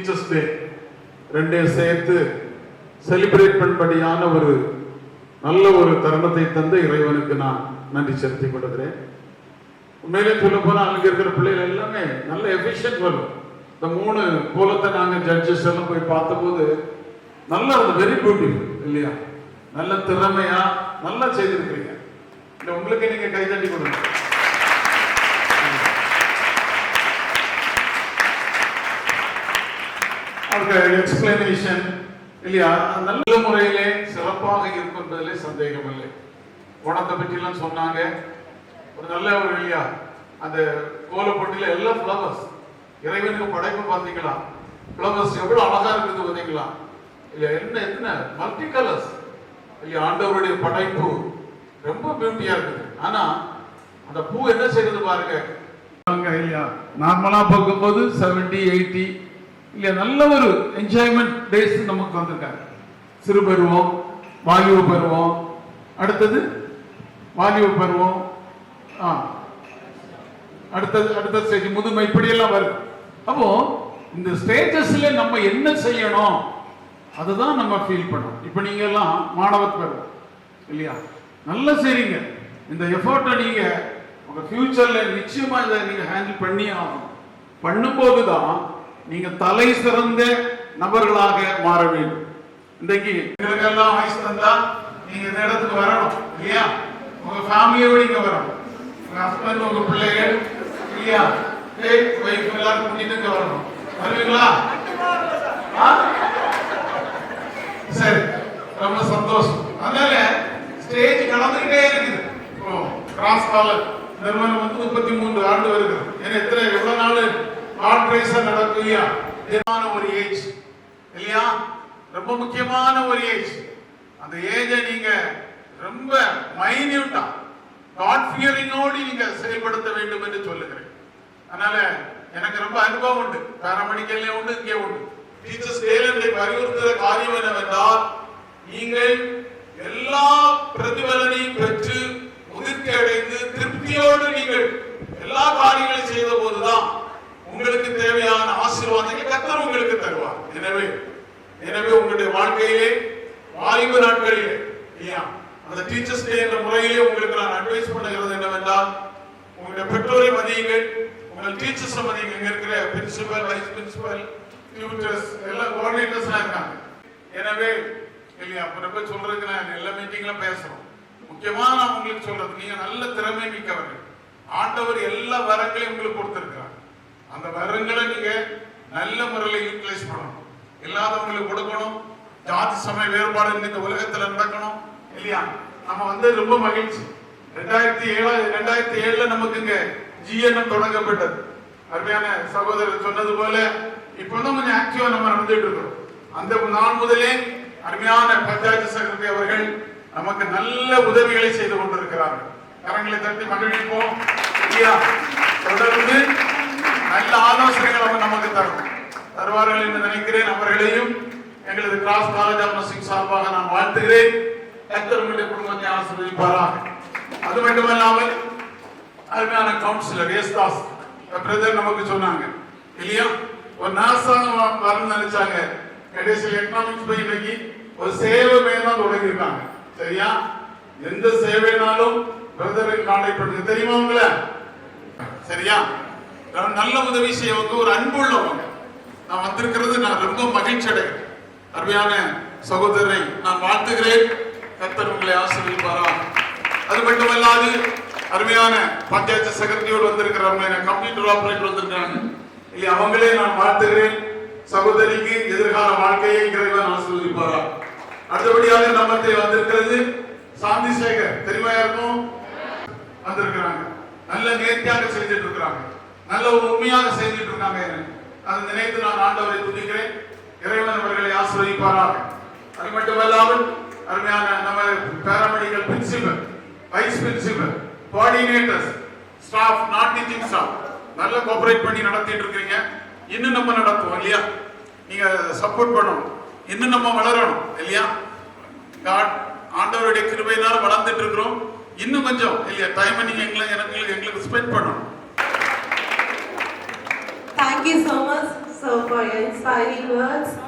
Teachers day ரெண்டையும் சேர்த்து celebrate பண்ணும்படியான ஒரு நல்ல ஒரு தருணத்தை தந்த இறைவனுக்கு நான் நன்றி செலுத்திக் கொள்கிறேன். உண்மையிலே சொல்ல போனா அங்க இருக்கிற பிள்ளைகள் எல்லாமே நல்ல எஃபிஷியன்ட் வரும். இந்த 3 கோலத்தை நாங்க ஜட்ஜஸ் எல்லாம் போய் பார்த்தபோது நல்லா வெரி பியூட்டிஃபுல் இல்லையா, நல்ல திறமையா நல்லா செய்திருக்கிறீங்க. இல்ல உங்களுக்கு நீங்க கைதட்டி கொடுங்க. அவங்க எக்ஸ்பிளனேஷன் இல்லையா நல்ல முறையிலே சிறப்பாக இருக்கும் என்பதிலே சந்தேகம் இல்லை. ஓணத்தை பற்றி எல்லாம் சொன்னாங்க. ஒரு நல்ல ஒரு இல்லையா அந்த கோலப்பொட்டியில எல்லாம் ஃப்ளவர்ஸ், இறைவனுக்கு படைப்பு பார்த்தீங்களா, ஃப்ளவர்ஸ் எவ்வளவு அழகா இருக்குது பார்த்தீங்களா இல்லையா, என்ன மல்டி கலர்ஸ் இல்லையா, ஆண்டவருடைய படைப்பு ரொம்ப பியூட்டியா இருக்குது. ஆனா அந்த பூ என்ன செய்யறது பாருங்க இல்லையா, நார்மலா பார்க்கும்போது 70, 80 இல்லையா நல்ல ஒரு என்ஜாய்மெண்ட் டேஸ் நமக்கு வந்திருக்காங்க. சிறு பருவம், வாலிப பருவம், அடுத்தது வாலிப பருவம், அடுத்த ஸ்டேஜ் முதுமை, இப்படி எல்லாம் வருது. அப்போ இந்த ஸ்டேஜஸ்ல நம்ம என்ன செய்யணும் அதுதான் நம்ம ஃபீல் பண்ணணும். இப்ப நீங்க எல்லாம் மாணவர் பருவம் இல்லையா, நல்லா செய்றீங்க. இந்த எஃபோர்ட்டை நீங்க உங்க ஃபியூச்சர்ல நிச்சயமா இதை நீங்க ஹேண்டில் பண்ணி ஆகணும். பண்ணும்போதுதான் நீங்க தலை சிறந்த நபர்களாக மாற வேண்டும். இன்றைக்கு எல்லாம் வயசு தந்தா நீங்க இந்த இடத்துக்கு வரணும் இல்லையா, உங்க ஃபேமிலியோட நீங்க வரணும், உங்க ஹஸ்பண்ட் உங்க பிள்ளைகள் இல்லையா வைஃப் எல்லாரும் கூட்டிட்டு வரணும். வருவீங்களா? சரி, ரொம்ப சந்தோஷம். அதனால ஸ்டேஜ் கடந்துகிட்டே இருக்குது. கிராஸ் காலர் நிறுவனம் 33 ஆண்டு வருகிறது. ஏன்னா எவ்வளவு நாள் ஹார்ட் ரேஸா நடக்கும் இல்லையா, ஒரு ஏஜ் இல்லையா, ரொம்ப முக்கியமான ஒரு ஏஜ். அந்த ஏஜை நீங்க ரொம்ப மைன்யூட்டா காட் ஃபியரிங்கோடு நீங்க செயல்படுத்த வேண்டும் என்று சொல்லுகிறேன். அதனால எனக்கு ரொம்ப அனுபவம் உண்டு, பாராமெடிக்கல்ல உண்டு, இங்கே உண்டு. டீச்சர்ஸ் டேல வலியுறுத்துகிற காரியம் என்னவென்றால், நீங்கள் எல்லா பிரதிபலனையும் பெற்று முதிர்ச்சி அடைந்து திருப்தியோடு நீங்கள் எல்லா காரியங்களையும் செய்த போதுதான் உங்களுக்கு தேவையான ஆசீர்வாதங்களை கர்த்தர் உங்களுக்கு தருவார். எனவே உங்களுடைய வாழ்க்கையிலே வாலிப நாட்களிலே அந்த டீச்சர்ஸ் டே என்ற முறையிலே உங்களுக்கு நான் அட்வைஸ் பண்ணுகிறது என்னவென்றால், உங்களுடைய பெற்றோரை மதியுங்கள், உங்கள் டீச்சர்ஸ் மதியுங்கள். இங்க இருக்கிற பிரின்சிபல், வைஸ் பிரின்சிபல், டியூட்டர்ஸ் எல்லாம் கோஆர்டினேட்டர்ஸ் இருக்காங்க. எனவே இல்லையா ரொம்ப சொல்றதுக்கு நான் எல்லா மீட்டிங்ல பேசுறோம். முக்கியமா நான் உங்களுக்கு சொல்றது, நீங்க நல்ல திறமை மிக்கவர்கள். ஆண்டவர் எல்லா வரங்களையும் உங்களுக்கு கொடுத்திருக்கிறார். அந்த வரங்களை நீங்க நல்ல முறையில் யூட்டிலைஸ் பண்ணணும், இல்லாதவங்களுக்கு கொடுக்கணும். ஜாதி சமய வேறுபாடு இந்த உலகத்துல நடக்கணும் இல்லையா. நம்ம ரொம்ப மகிழ்ச்சி. 2007 நமக்கு இங்க GNM தொடங்கப்பட்டது. அருமையான சகோதரர் சொன்னது போல இப்பதான் கொஞ்சம் ஆக்டிவா நம்ம நடந்துட்டு இருக்கிறோம். அந்த நாள் முதலே அருமையான பஞ்சாயத்து செக்ரட்டரி அவர்கள் நமக்கு நல்ல உதவிகளை செய்து கொண்டிருக்கிறார்கள். கரங்களை தட்டி மகிழ்ப்போம் இல்லையா. தொடர்ந்து நல்ல ஆலோசனைகள் அவங்க நமக்கு தருவார்கள் என்று நினைக்கிறேன். அவர்களையும் எங்களது கிராஸ் காலேஜ் ஆஃப் நர்சிங் சார்பாக நான் வாழ்த்துகிறேன். கர்த்தருடைய குடும்பத்தை ஆசீர்வதிப்பாராக. அது மட்டுமல்லாமல் அருமையான கவுன்சிலர் எஸ்தாஸ் பிரதர் நமக்கு சொன்னாங்க இல்லையா, ஒரு நாசா வரணும்னு நினைச்சாங்க. கடைசியில் எக்கனாமிக்ஸ் போய் இன்னைக்கு ஒரு சேவை தான் தொடங்கி இருக்காங்க. சரியா, எந்த சேவைனாலும் பிரதரை கான்டாக்ட் பண்ணுங்க. தெரியுமா உங்களை? சரியா, நல்ல உதவி செய்யவங்க, ஒரு அன்பு உள்ளவங்க. நான் வந்திருக்கிறது நான் ரொம்ப மகிழ்ச்சி அடைகிறேன். அருமையான சகோதரரை நான் வாழ்த்துகிறேன். கர்த்தர் உங்களை ஆசீர்வதிப்பாரா. அது மட்டுமல்லாது அருமையான பஞ்சாயத்து செக்ரட்டரியோடு வந்திருக்கிற அருமையான கம்ப்யூட்டர் ஆபரேட்டர் வந்திருக்காங்க இல்லையா, அவங்களே நான் வாழ்த்துகிறேன். சகோதரிக்கு எதிர்கால வாழ்க்கையை இறைவன் ஆசீர்வதிப்பாரா. அடுத்தபடியாக நம்மத்தை வந்திருக்கிறது சாந்தி சேகர், தெரியுமா இருக்கும், வந்திருக்கிறாங்க. நல்ல நேர்த்தியாக செஞ்சுட்டு இருக்கிறாங்க, நல்ல ஒரு உண்மையாக செஞ்சுட்டு இருக்காங்க. அதை நினைத்து நான் ஆண்டவரை துதிக்கிறேன். இறைவன் அவர்களை ஆசீர்வதிப்பாராக. அது மட்டுமல்லாமல் அருமையான நம்ம paramedical principal, vice principal, coordinators, staff, non teaching staff நல்ல கோஆபரேட் பண்ணி நடத்திட்டு இருக்கீங்க. இன்னும் நம்ம நடத்துவோம் இல்லையா, நீங்க சப்போர்ட் பண்ணணும், இன்னும் நம்ம வளரணும் இல்லையா. ஆண்டவருடைய கிருபையினால வளர்ந்துட்டு இருக்கிறோம். இன்னும் கொஞ்சம் இல்லையா டைம் நீங்க எங்களுக்கு ஸ்பெண்ட் பண்ணணும். Thank you so much. So for your inspiring words,